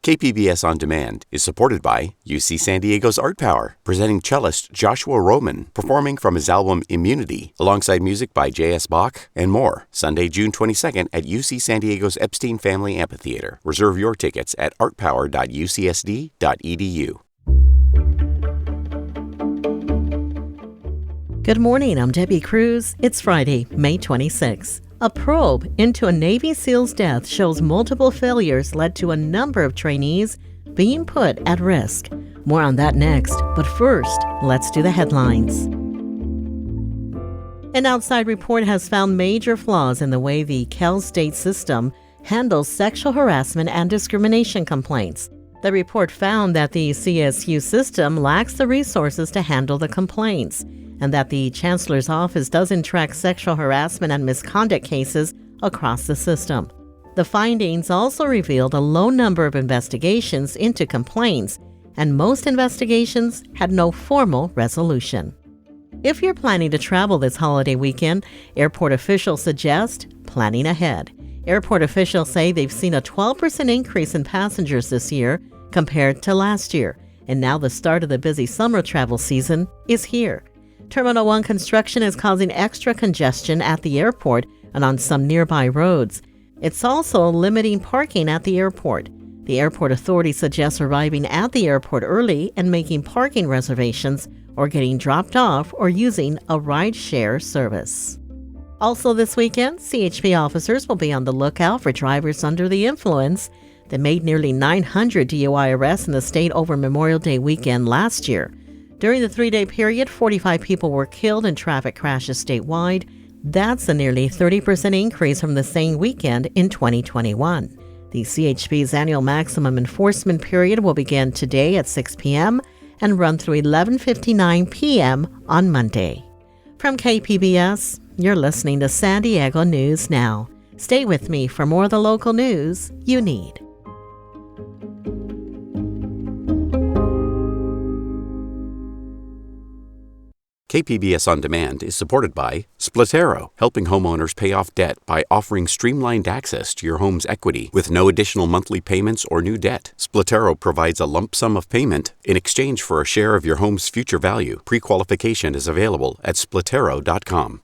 KPBS On Demand is supported by UC San Diego's Art Power, presenting cellist Joshua Roman, performing from his album Immunity, alongside music by J.S. Bach and more. Sunday, June 22nd at UC San Diego's Epstein Family Amphitheater. Reserve your tickets at artpower.ucsd.edu. Good morning, I'm Debbie Cruz. It's Friday, May 26. A probe into a Navy SEAL's death shows multiple failures led to a number of trainees being put at risk. More on that next, but first, let's do the headlines. An outside report has found major flaws in the way the Cal State system handles sexual harassment and discrimination complaints. The report found that the CSU system lacks the resources to handle the complaints, and that the Chancellor's office doesn't track sexual harassment and misconduct cases across the system. The findings also revealed a low number of investigations into complaints, and most investigations had no formal resolution. If you're planning to travel this holiday weekend, airport officials suggest planning ahead. Airport officials say they've seen a 12% increase in passengers this year compared to last year, and now the start of the busy summer travel season is here. Terminal 1 construction is causing extra congestion at the airport and on some nearby roads. It's also limiting parking at the airport. The airport authority suggests arriving at the airport early and making parking reservations or getting dropped off or using a ride-share service. Also this weekend, CHP officers will be on the lookout for drivers under the influence. They made nearly 900 DUI arrests in the state over Memorial Day weekend last year. During the 3-day period, 45 people were killed in traffic crashes statewide. That's a nearly 30% increase from the same weekend in 2021. The CHP's annual maximum enforcement period will begin today at 6 p.m. and run through 11:59 p.m. on Monday. From KPBS, you're listening to San Diego News Now. Stay with me for more of the local news you need. KPBS On Demand is supported by Splatero, helping homeowners pay off debt by offering streamlined access to your home's equity with no additional monthly payments or new debt. Splatero provides a lump sum of payment in exchange for a share of your home's future value. Pre-qualification is available at splatero.com.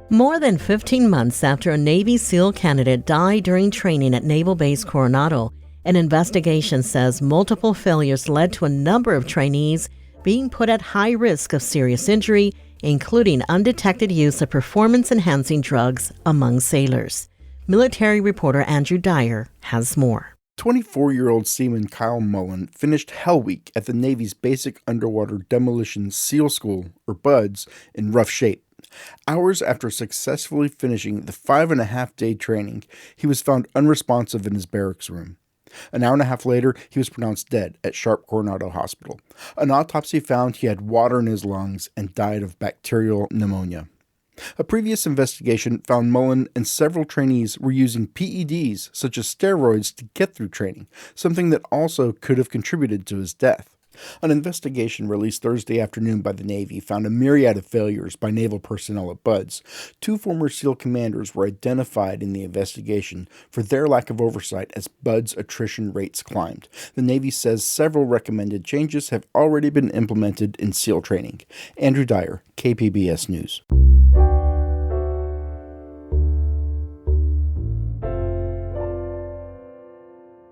More than 15 months after a Navy SEAL candidate died during training at Naval Base Coronado, an investigation says multiple failures led to a number of trainees being put at high risk of serious injury, including undetected use of performance-enhancing drugs among sailors. Military reporter Andrew Dyer has more. 24-year-old seaman Kyle Mullen finished Hell Week at the Navy's Basic Underwater Demolition SEAL School, or BUDS, in rough shape. Hours after successfully finishing the 5.5-day training, he was found unresponsive in his barracks room. An hour and a half later, he was pronounced dead at Sharp Coronado Hospital. An autopsy found he had water in his lungs and died of bacterial pneumonia. A previous investigation found Mullen and several trainees were using PEDs, such as steroids, to get through training, something that also could have contributed to his death. An investigation released Thursday afternoon by the Navy found a myriad of failures by naval personnel at BUDS. 2 former SEAL commanders were identified in the investigation for their lack of oversight as BUDS attrition rates climbed. The Navy says several recommended changes have already been implemented in SEAL training. Andrew Dyer, KPBS News.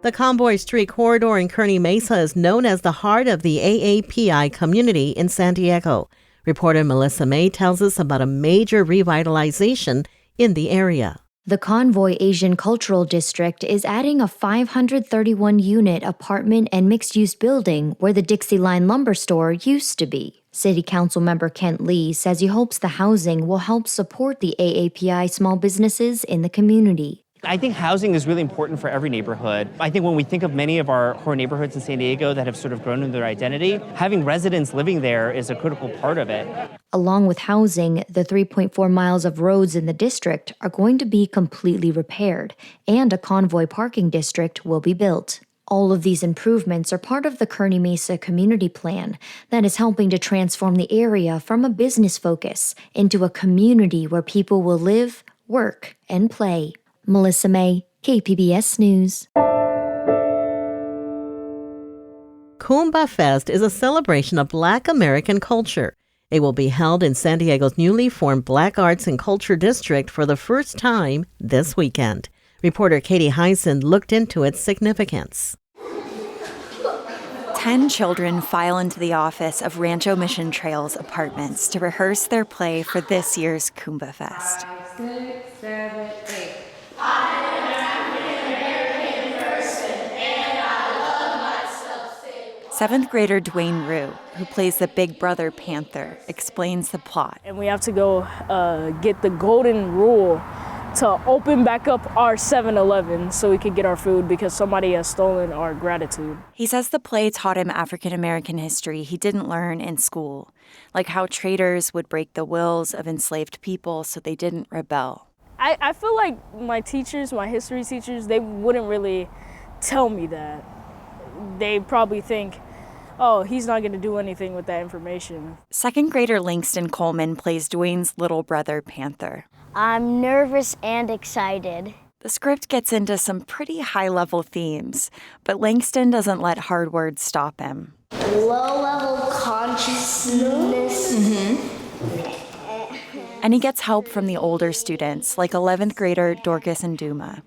The Convoy Street corridor in Kearny Mesa is known as the heart of the AAPI community in San Diego. Reporter Melissa May tells us about a major revitalization in the area. The Convoy Asian Cultural District is adding a 531-unit apartment and mixed-use building where the Dixie Line lumber store used to be. City Council member Kent Lee says he hopes the housing will help support the AAPI small businesses in the community. I think housing is really important for every neighborhood. I think when we think of many of our core neighborhoods in San Diego that have sort of grown in their identity, having residents living there is a critical part of it. Along with housing, the 3.4 miles of roads in the district are going to be completely repaired, and a convoy parking district will be built. All of these improvements are part of the Kearny Mesa Community Plan that is helping to transform the area from a business focus into a community where people will live, work, and play. Melissa May, KPBS News. Kuumba Fest is a celebration of Black American culture. It will be held in San Diego's newly formed Black Arts and Culture District for the first time this weekend. Reporter Katie Heisen looked into its significance. 10 children file into the office of Rancho Mission Trails Apartments to rehearse their play for this year's Kuumba Fest. 5, 6, 7, 8. Seventh grader Dwayne Rue, who plays the Big Brother Panther, explains the plot. And we have to go get the golden rule to open back up our 7-Eleven so we can get our food because somebody has stolen our gratitude. He says the play taught him African American history he didn't learn in school, like how traders would break the wills of enslaved people so they didn't rebel. I feel like my teachers, my history teachers, they wouldn't really tell me that. They probably think, oh, he's not going to do anything with that information. Second grader Langston Coleman plays Dwayne's little brother Panther. I'm nervous and excited. The script gets into some pretty high-level themes, but Langston doesn't let hard words stop him. Low-level consciousness. And he gets help from the older students, like 11th grader Dorcas and Duma.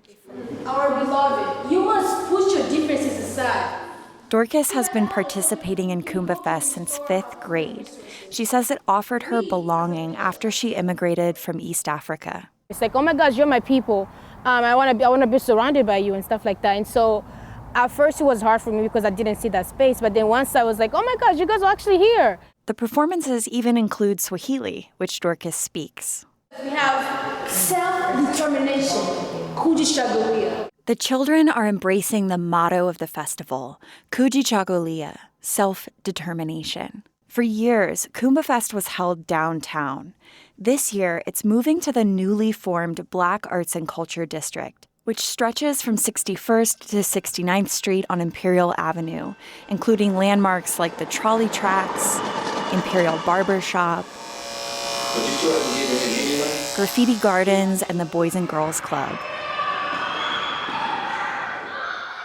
Our beloved, you must push your differences aside. Dorcas has been participating in Kuumba Fest since 5th grade. She says it offered her belonging after she immigrated from East Africa. It's like, oh my gosh, you're my people. I want to be surrounded by you and stuff like that. And so at first it was hard for me because I didn't see that space. But then once I was like, oh my gosh, you guys are actually here. The performances even include Swahili, which Dorcas speaks. We have self-determination, kujichagulia. The children are embracing the motto of the festival, Kujichagulia, self-determination. For years, Kuumba Fest was held downtown. This year, it's moving to the newly formed Black Arts and Culture District, which stretches from 61st to 69th Street on Imperial Avenue, including landmarks like the trolley tracks, Imperial Barber Shop, graffiti gardens, and the Boys and Girls Club.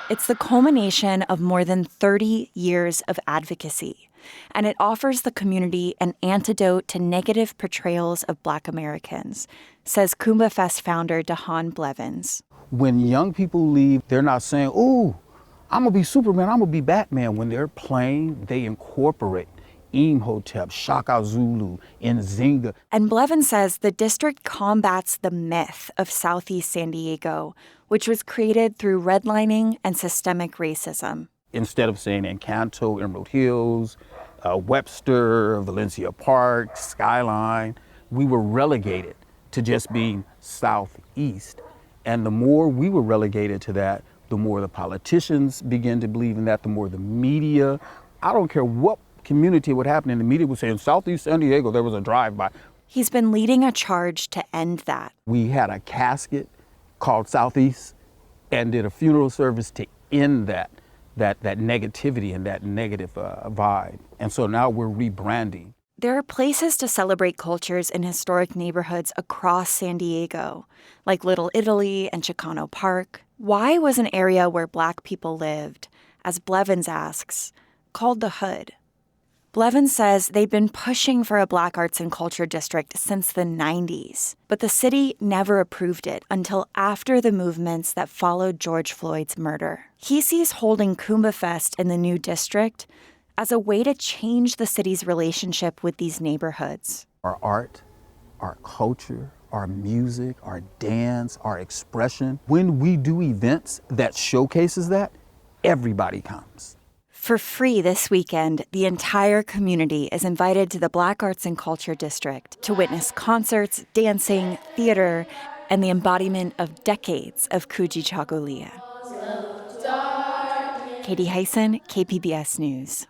It's the culmination of more than 30 years of advocacy, and it offers the community an antidote to negative portrayals of Black Americans, says Kuumba Fest founder DeHaan Blevins. When young people leave, they're not saying, "Ooh, I'm gonna be Superman, I'm gonna be Batman." When they're playing, they incorporate Imhotep, Shaka Zulu, Nzinga. And Blevins says the district combats the myth of Southeast San Diego, which was created through redlining and systemic racism. Instead of saying Encanto, Emerald Hills, Webster, Valencia Park, Skyline, we were relegated to just being Southeast. And the more we were relegated to that, the more the politicians began to believe in that, the more the media, I don't care what community would happen, and the media would say in Southeast San Diego there was a drive-by. He's been leading a charge to end that. We had a casket called Southeast and did a funeral service to end that negativity and that negative vibe. And so now we're rebranding. There are places to celebrate cultures in historic neighborhoods across San Diego, like Little Italy and Chicano Park. Why was an area where Black people lived, as Blevins asks, called the Hood? Blevins says they'd been pushing for a Black Arts and Culture District since the 90s, but the city never approved it until after the movements that followed George Floyd's murder. He sees holding Kuumba Fest in the new district as a way to change the city's relationship with these neighborhoods. Our art, our culture, our music, our dance, our expression, when we do events that showcases that, everybody comes. For free this weekend, the entire community is invited to the Black Arts and Culture District to witness concerts, dancing, theater, and the embodiment of decades of Kujichagulia. Katie Heisen, KPBS News.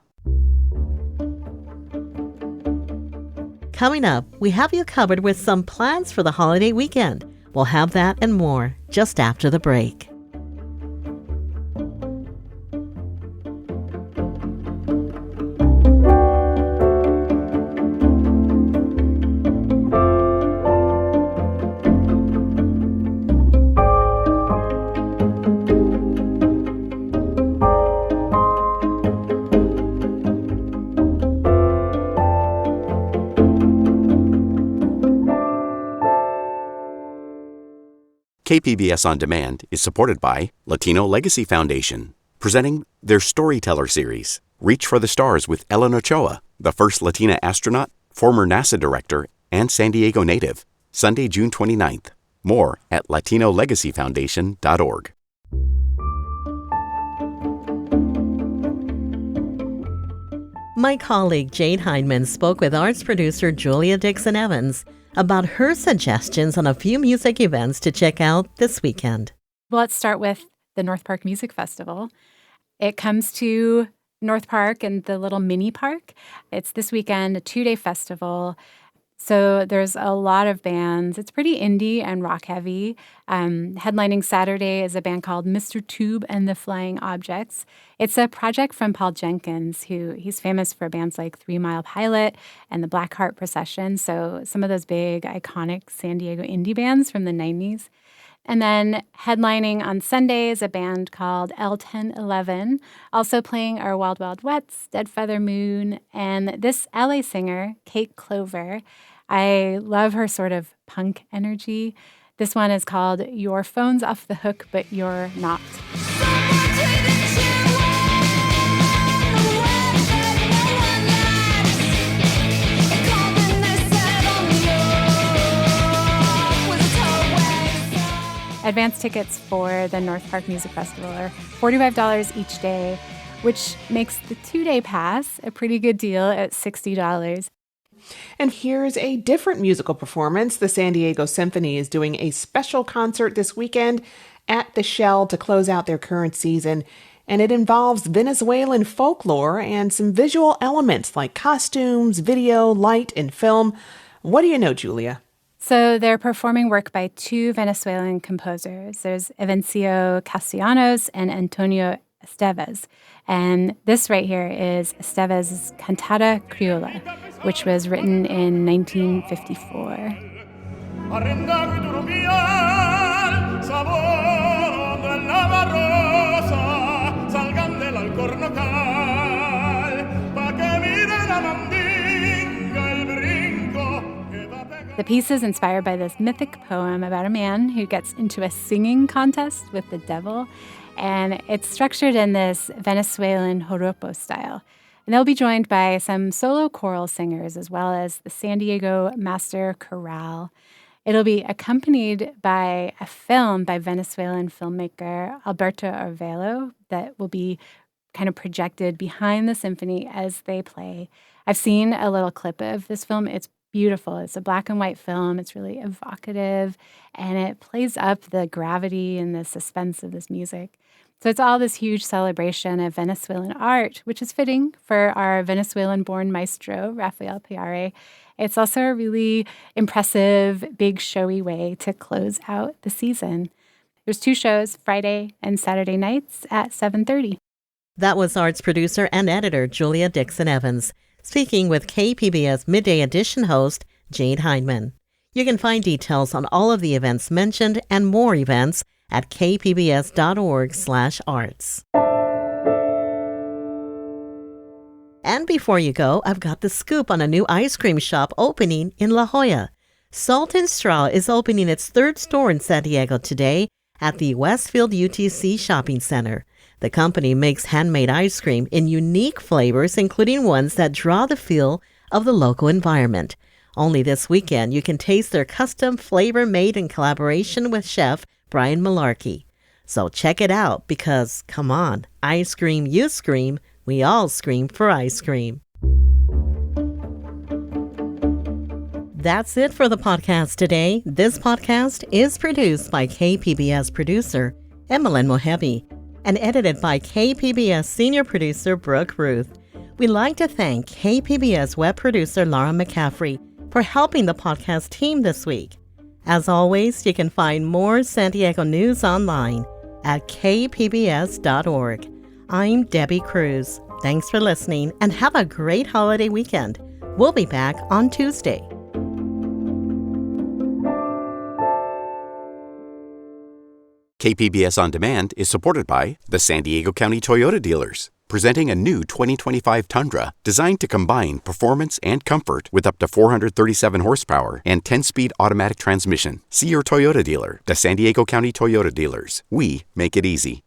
Coming up, we have you covered with some plans for the holiday weekend. We'll have that and more just after the break. KPBS On Demand is supported by Latino Legacy Foundation, presenting their Storyteller series, Reach for the Stars with Ellen Ochoa, the first Latina astronaut, former NASA director, and San Diego native, Sunday, June 29th. More at latinolegacyfoundation.org. My colleague Jade Hindman spoke with arts producer Julia Dixon-Evans about her suggestions on a few music events to check out this weekend. Well, let's start with the North Park Music Festival. It comes to North Park and the little mini park. It's this weekend, a 2-day festival. So there's a lot of bands. It's pretty indie and rock heavy. Headlining Saturday is a band called Mr. Tube and the Flying Objects. It's a project from Paul Jenkins, he's famous for bands like 3 Mile Pilot and the Black Heart Procession. So some of those big, iconic San Diego indie bands from the 90s. And then headlining on Sunday is a band called L1011, also playing our Wild Wild Wets, Dead Feather Moon, and this LA singer, Kate Clover. I love her sort of punk energy. This one is called Your Phone's Off the Hook, But You're Not. Advance tickets for the North Park Music Festival are $45 each day, which makes the 2-day pass a pretty good deal at $60. And here's a different musical performance. The San Diego Symphony is doing a special concert this weekend at the Shell to close out their current season. And it involves Venezuelan folklore and some visual elements like costumes, video, light, and film. What do you know, Julia? So they're performing work by 2 Venezuelan composers. There's Evencio Castellanos and Antonio Estevez. And this right here is Estevez's Cantata Criolla, which was written in 1954. The piece is inspired by this mythic poem about a man who gets into a singing contest with the devil, and it's structured in this Venezuelan joropo style. And they'll be joined by some solo choral singers as well as the San Diego Master Chorale. It'll be accompanied by a film by Venezuelan filmmaker Alberto Arvelo that will be kind of projected behind the symphony as they play. I've seen a little clip of this film. It's beautiful. It's a black and white film. It's really evocative, and it plays up the gravity and the suspense of this music. So it's all this huge celebration of Venezuelan art, which is fitting for our Venezuelan-born maestro, Rafael Piare. It's also a really impressive, big, showy way to close out the season. There's 2 shows, Friday and Saturday nights at 7:30. That was arts producer and editor Julia Dixon-Evans, speaking with KPBS Midday Edition host Jade Hindman. You can find details on all of the events mentioned and more events at kpbs.org/arts. And before you go, I've got the scoop on a new ice cream shop opening in La Jolla. Salt and Straw is opening its 3rd store in San Diego today at the Westfield UTC Shopping Center. The company makes handmade ice cream in unique flavors, including ones that draw the feel of the local environment. Only this weekend, you can taste their custom flavor made in collaboration with chef Brian Malarkey. So check it out because, come on, ice cream, you scream, we all scream for ice cream. That's it for the podcast today. This podcast is produced by KPBS producer Emmeline Mohebi and edited by KPBS senior producer Brooke Ruth. We'd like to thank KPBS web producer Laura McCaffrey for helping the podcast team this week. As always, you can find more San Diego news online at kpbs.org. I'm Debbie Cruz. Thanks for listening and have a great holiday weekend. We'll be back on Tuesday. KPBS On Demand is supported by the San Diego County Toyota dealers, presenting a new 2025 Tundra designed to combine performance and comfort with up to 437 horsepower and 10-speed automatic transmission. See your Toyota dealer. The San Diego County Toyota dealers. We make it easy.